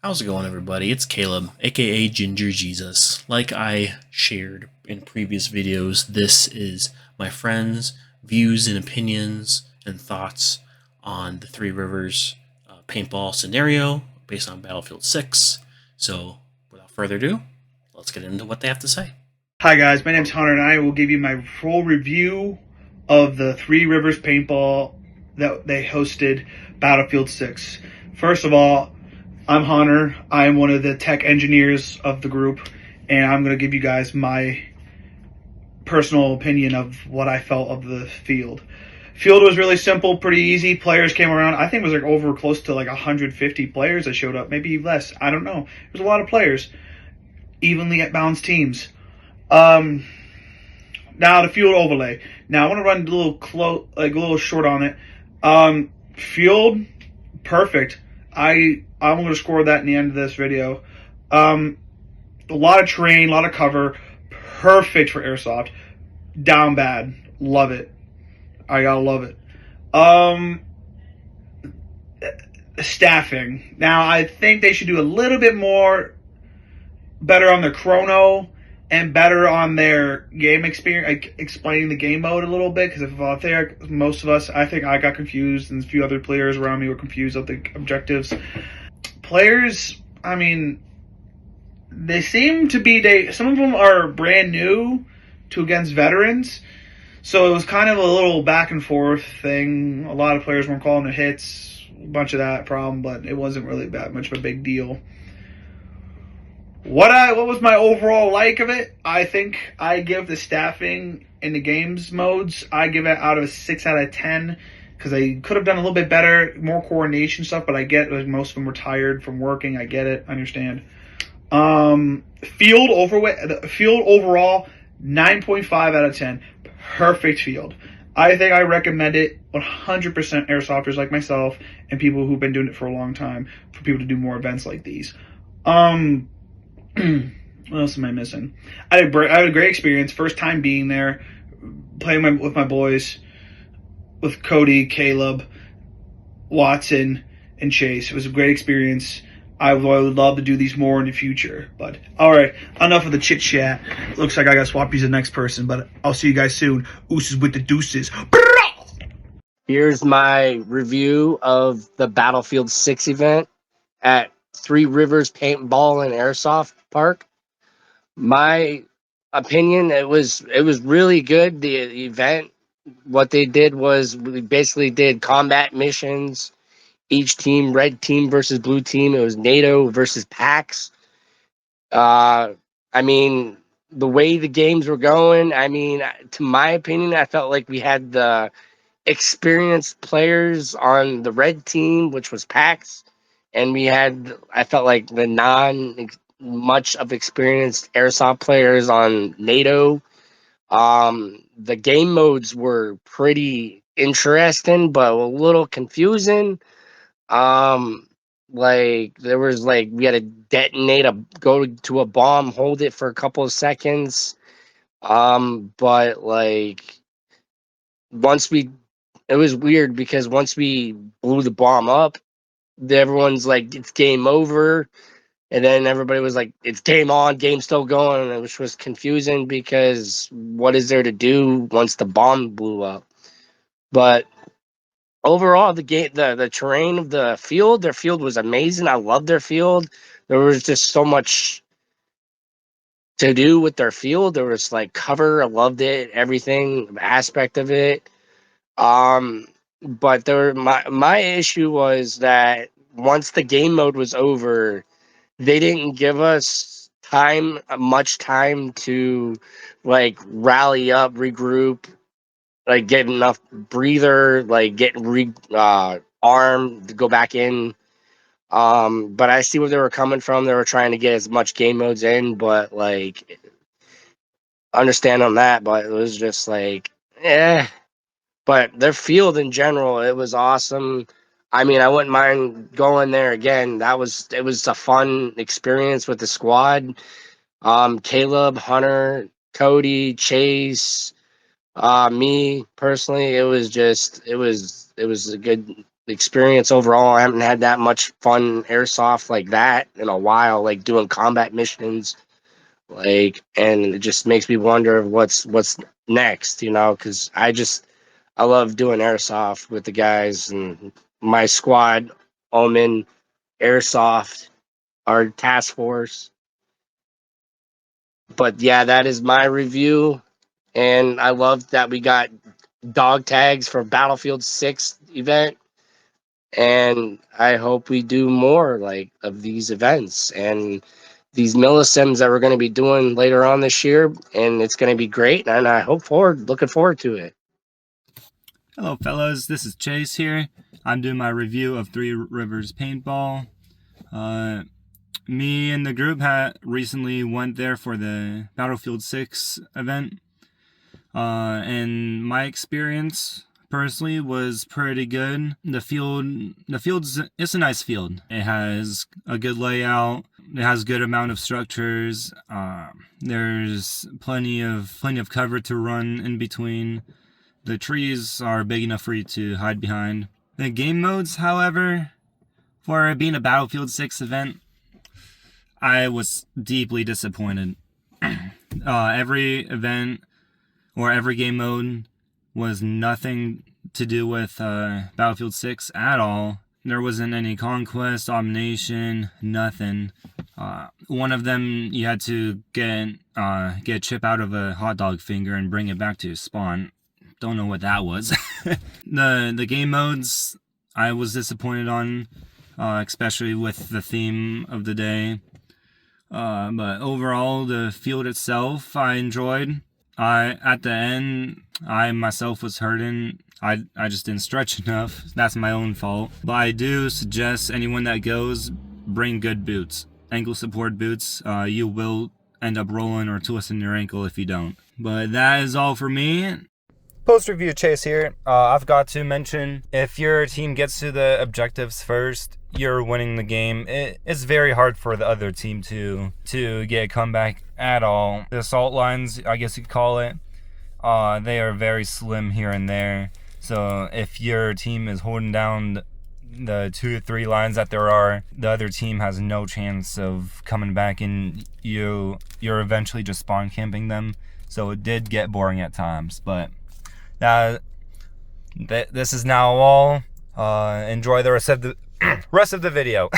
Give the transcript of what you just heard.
How's it going, everybody? It's Caleb, aka Ginger Jesus. Like I shared in previous videos, this is my friends' views and opinions and thoughts on the Three Rivers paintball scenario based on Battlefield 6. So, without further ado, let's get into what they have to say. Hi guys, my name's Hunter and I will give you my full review of the Three Rivers Paintball that they hosted Battlefield 6. First of all, I'm Hunter. I am one of the tech engineers of the group, and I'm going to give you guys my personal opinion of what I felt of the field. Field was really simple, pretty easy. Players came around. I think it was like over close to like 150 players that showed up, maybe less. I don't know. There's a lot of players, evenly balanced teams. Um, Now the field overlay. Now I want to run a little short on it. Field, perfect. I'm going to score that in the end of this video. A lot of terrain, a lot of cover, perfect for airsoft. Down bad, love it. I gotta love it. Um, Staffing. Now I think they should do a little bit more better on the chrono and better on their game experience, like explaining the game mode a little bit. Because if out there, most of us, I think I got confused, and a few other players around me were confused of the objectives. Players, I mean, they seem to be some of them are brand new to against veterans, so it was kind of a little back and forth thing. A lot of players weren't calling their hits, a bunch of that problem, but it wasn't really that much of a big deal. What was my overall like of it? I think I give the staffing in the games modes, I give it out of a 6 out of 10 because they could have done a little bit better, more coordination stuff. But I get like most of them were tired from working. I get it, I understand. Field overall 9.5 out of 10, perfect field. I think I recommend it 100% airsofters like myself and people who've been doing it for a long time for people to do more events like these. What else am I missing? I had a great experience. First time being there, playing with my boys, with Cody, Caleb, Watson, and Chase. It was a great experience. I would love to do these more in the future. But all right, enough of the chit chat. Looks like I got to swap you to the next person. But I'll see you guys soon. Ooses with the deuces. Here's my review of the Battlefield 6 event at Three Rivers Paintball and Airsoft Park. My opinion, it was really good. The event, what they did was we basically did combat missions. Each team, red team versus blue team. It was NATO versus PAX. Uh, I mean, the way the games were going, I mean, to my opinion, I felt like we had the experienced players on the red team, which was PAX, and we had, I felt like, the non much of experienced airsoft players on NATO. The game modes were pretty interesting, but a little confusing. Um, like there was like we had to detonate go to a bomb, hold it for a couple of seconds. But like once we it was weird because once we blew the bomb up, everyone's like, it's game over. And then everybody was like, it's game on, game's still going. Which was confusing because what is there to do once the bomb blew up? But overall, the terrain of their field was amazing. I loved their field. There was just so much to do with their field. There was like cover. I loved it. Everything aspect of it. Um, but my issue was that once the game mode was over, they didn't give us much time to like rally up, regroup, like get enough breather, like get armed to go back in. But I see where they were coming from. They were trying to get as much game modes in, but like understand on that. But it was just like, eh. But their field in general, it was awesome. I mean, I wouldn't mind going there again. It was a fun experience with the squad. Caleb, Hunter, Cody, Chase, me personally, it was a good experience overall. I haven't had that much fun airsoft like that in a while, like doing combat missions, like, and it just makes me wonder what's next, you know, because I love doing airsoft with the guys and my squad, Omen, Airsoft, our task force. But yeah, that is my review, and I love that we got dog tags for Battlefield 6 event, and I hope we do more like of these events and these millisims that we're going to be doing later on this year, and it's going to be great, and I looking forward to it. Hello fellas, this is Chase here. I'm doing my review of Three Rivers Paintball. Me and the group recently went there for the Battlefield 6 event. And my experience personally was pretty good. It's a nice field. It has a good layout. It has good amount of structures. There's plenty of cover to run in between. The trees are big enough for you to hide behind. The game modes, however, for being a Battlefield 6 event, I was deeply disappointed. Every event or every game mode was nothing to do with Battlefield 6 at all. There wasn't any conquest, domination, nothing. One of them, you had to get a chip out of a hot dog finger and bring it back to spawn. Don't know what that was. The game modes I was disappointed on, especially with the theme of the day. But overall, the field itself I enjoyed. At the end, I myself was hurting. I just didn't stretch enough. That's my own fault. But I do suggest anyone that goes, bring good boots. Ankle support boots. You will end up rolling or twisting your ankle if you don't. But that is all for me. Post-review Chase here. I've got to mention, if your team gets to the objectives first, you're winning the game. It's very hard for the other team to get a comeback at all. The assault lines, I guess you could call it, they are very slim here and there. So if your team is holding down the 2 or 3 lines that there are, the other team has no chance of coming back, and you're eventually just spawn camping them. So it did get boring at times, but this is now all. Enjoy the rest of the video.